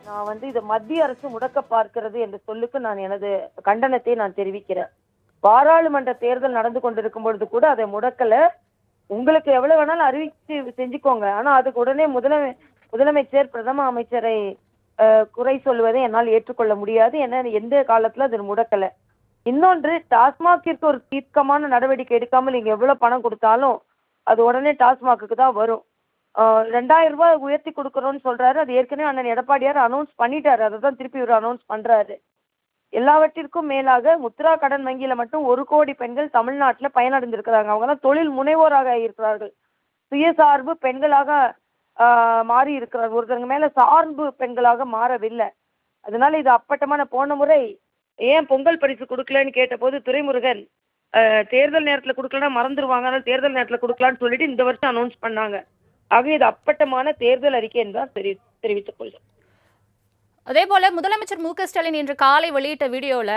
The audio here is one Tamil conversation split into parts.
நான் இத மத்திய அரசு முடக்க பார்க்கிறது என்ற சொல்லுக்கு நான் எனது கண்டனத்தை நான் தெரிவிக்கிறேன். பாராளுமன்ற தேர்தல் நடந்து கொண்டிருக்கும் பொழுது கூட அதை முடக்கல. உங்களுக்கு எவ்வளவு வேணாலும் அறிவிச்சு செஞ்சுக்கோங்க. ஆனா அதுக்கு உடனே முதலமைச்சர், பிரதம அமைச்சரை குறை சொல்வதை என்னால் ஏற்றுக்கொள்ள முடியாது. ஏன்னா எந்த காலத்துல அது முடக்கல. இன்னொன்று, டாஸ்மாகிற்கு ஒரு தீர்க்கமான நடவடிக்கை எடுக்காமல் நீங்க எவ்வளவு பணம் கொடுத்தாலும் அது உடனே டாஸ்மாகுக்கு தான் வரும். 2000 ரூபாய் உயர்த்தி கொடுக்கறோம்னு சொல்றாரு. அது ஏற்கனவே அண்ணன் எடப்பாடியார் அனௌன்ஸ் பண்ணிட்டாரு. அதை தான் திருப்பி இவர் அனௌன்ஸ் பண்றாரு. எல்லாவற்றிற்கும் மேலாக முத்ரா கடன் வங்கியில மட்டும் 1 கோடி பெண்கள் தமிழ்நாட்டுல பயனடைந்திருக்கிறாங்க. அவங்க எல்லாம் தொழில் முனைவோராக இருக்கிறார்கள். சுயசார்பு பெண்களாக மாறி இருக்கிறார்கள். ஒருத்தவங்க மேல சார்பு பெண்களாக மாறவில்லை. அதனால இது அப்பட்டமான போன முறை ஏன் பொங்கல் பரிசு கொடுக்கலன்னு கேட்டபோது துரைமுருகன் தேர்தல் நேரத்துல கொடுக்கலன்னா மறந்துடுவாங்க, அதனால தேர்தல் நேரத்துல கொடுக்கலான்னு சொல்லிட்டு இந்த வருஷம் அனௌன்ஸ் பண்ணாங்க. ஆக இது அப்பட்டமான தேர்தல் அறிக்கை என்றால் தெரிவித்துக் கொள்கிறேன். அதே போல முதலமைச்சர் மு.க.ஸ்டாலின் இன்று காலை வெளியிட்ட வீடியோல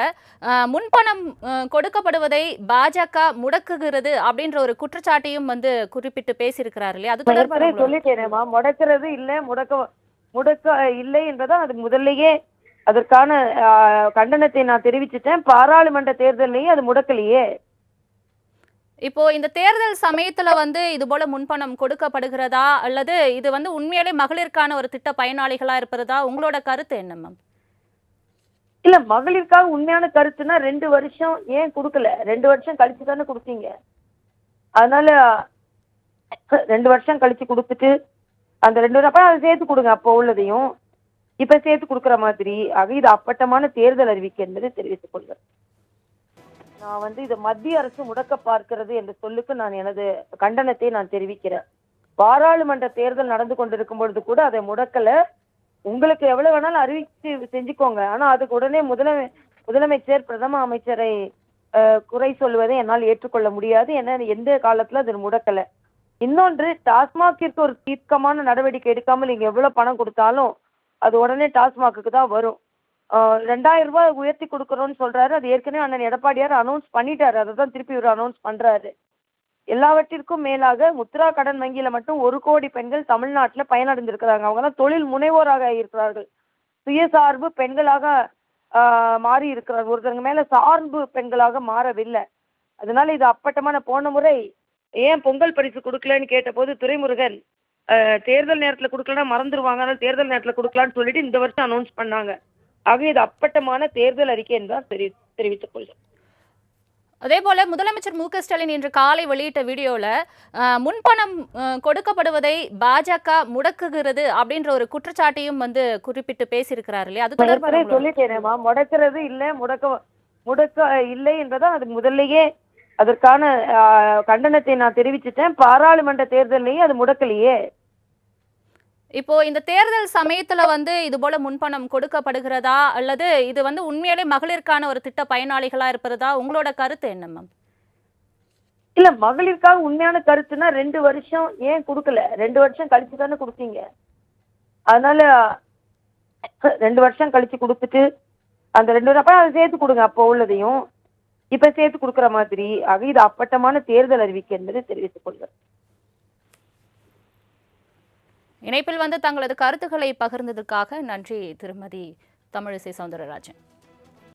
முன்பணம் கொடுக்கப்படுவதை பாஜக முடக்குகிறது அப்படின்ற ஒரு குற்றச்சாட்டையும் குறிப்பிட்டு பேசியிருக்கிறார் இல்லையா? அது தொடர்பாக சொல்லிட்டேனேமா, முடக்கிறது இல்லை, முடக்க இல்லை என்றதான் அது முதல்லயே அதற்கான கண்டனத்தை நான் தெரிவிச்சுட்டேன். பாராளுமன்ற தேர்தலையும் அது முடக்கலையே. இப்போ இந்த தேர்தல் சமயத்துல இது போல முன்பணம் கொடுக்கப்படுகிறதா அல்லது இது உண்மையிலே மகளிருக்கான ஒரு திட்ட பயனாளிகளா இருப்பதா உங்களோட கருத்து என்ன மேம்? இல்ல, மகளிருக்காக உண்மையான கருத்துனா 2 வருஷம் ஏன் கொடுக்கல? 2 வருஷம் கழிச்சு தானே கொடுத்தீங்க. அதனால 2 வருஷம் கழிச்சு கொடுத்துட்டு அந்த 2 வருஷம் அப்ப அதை சேர்த்து கொடுங்க. அப்போ உள்ளதையும் இப்ப சேர்த்து கொடுக்குற மாதிரி. ஆக இது அப்பட்டமான தேர்தல் அறிவிக்கை என்பதை தெரிவித்துக் கொள்கிறேன். நான் இத மத்திய அரசு முடக்க பார்க்கிறது என்ற சொல்லுக்கு நான் எனது கண்டனத்தை நான் தெரிவிக்கிறேன். பாராளுமன்ற தேர்தல் நடந்து கொண்டிருக்கும் பொழுது கூட அதை முடக்கல. உங்களுக்கு எவ்வளவு வேணாலும் அறிவிச்சு செஞ்சுக்கோங்க. ஆனா அதுக்கு உடனே முதலமைச்சர், பிரதம அமைச்சரை குறை சொல்வதை என்னால் ஏற்றுக்கொள்ள முடியாது. ஏன்னா எந்த காலத்துல அது முடக்கல. இன்னொன்று, டாஸ்மாகிற்கு ஒரு தீர்க்கமான நடவடிக்கை எடுக்காமல் நீங்க எவ்வளவு பணம் கொடுத்தாலும் அது உடனே டாஸ்மாகுக்கு தான் வரும். 2000 ரூபாய் உயர்த்தி கொடுக்கறோம்னு சொல்றாரு. அது ஏற்கனவே அண்ணன் எடப்பாடியார் அனௌன்ஸ் பண்ணிட்டாரு. அதை தான் திருப்பி இவர் அனௌன்ஸ் பண்றாரு. எல்லாவற்றிற்கும் மேலாக முத்ரா கடன் வங்கியில மட்டும் 1 கோடி பெண்கள் தமிழ்நாட்டுல பயனடைந்திருக்கிறாங்க. அவங்க எல்லாம் தொழில் முனைவோராக இருக்கிறார்கள். சுயசார்பு பெண்களாக மாறி இருக்கிறார்கள். ஒருத்தவங்க மேல சார்பு பெண்களாக மாறவில்லை. அதனால இது அப்பட்டமான போன முறை ஏன் பொங்கல் பரிசு கொடுக்கலன்னு கேட்டபோது துரைமுருகன் தேர்தல் நேரத்துல கொடுக்கலன்னா மறந்துடுவாங்க, அதனால தேர்தல் நேரத்துல கொடுக்கலான்னு சொல்லிட்டு இந்த வருஷம் அனௌன்ஸ் பண்ணாங்க. ஆக இது அப்பட்டமான தேர்தல் அறிக்கை என்றால் தெரிவித்துக் கொள்கிறேன். அதே போல முதலமைச்சர் மு.க.ஸ்டாலின் இன்று காலை வெளியிட்ட வீடியோல முன்பணம் கொடுக்கப்படுவதை பாஜக முடக்குகிறது அப்படின்ற ஒரு குற்றச்சாட்டையும் குறிப்பிட்டு பேசியிருக்கிறார் இல்லையா? அது தொடர்பாக சொல்லிட்டேனேமா, முடக்கிறது இல்லை, முடக்க இல்லை என்றதான் அது முதல்லயே அதற்கான கண்டனத்தை நான் தெரிவிச்சுட்டேன். பாராளுமன்ற தேர்தலையும் அது முடக்கலையே. இப்போ இந்த தேர்தல் சமயத்துல இது போல முன்பணம் கொடுக்கப்படுகிறதா அல்லது இது உண்மையிலே மகளிருக்கான ஒரு திட்ட பயனாளிகளா இருப்பதா உங்களோட கருத்து என்ன மேம்? இல்ல, மகளிருக்காக உண்மையான கருத்துனா 2 வருஷம் ஏன் கொடுக்கல? 2 வருஷம் கழிச்சு தானே கொடுத்தீங்க. அதனால 2 வருஷம் கழிச்சு கொடுத்துட்டு அந்த 2 வருஷம் அப்ப அதை சேர்த்து கொடுங்க. அப்போ உள்ளதையும் இப்ப சேர்த்து கொடுக்குற மாதிரி. ஆக இது அப்பட்டமான தேர்தல் அறிவிக்கை என்பதை தெரிவித்துக் கொள்கிறேன். இணைப்பில் தங்களது கருத்துக்களை பகிர்ந்ததற்காக நன்றி திருமதி தமிழிசை சவுந்தரராஜன்.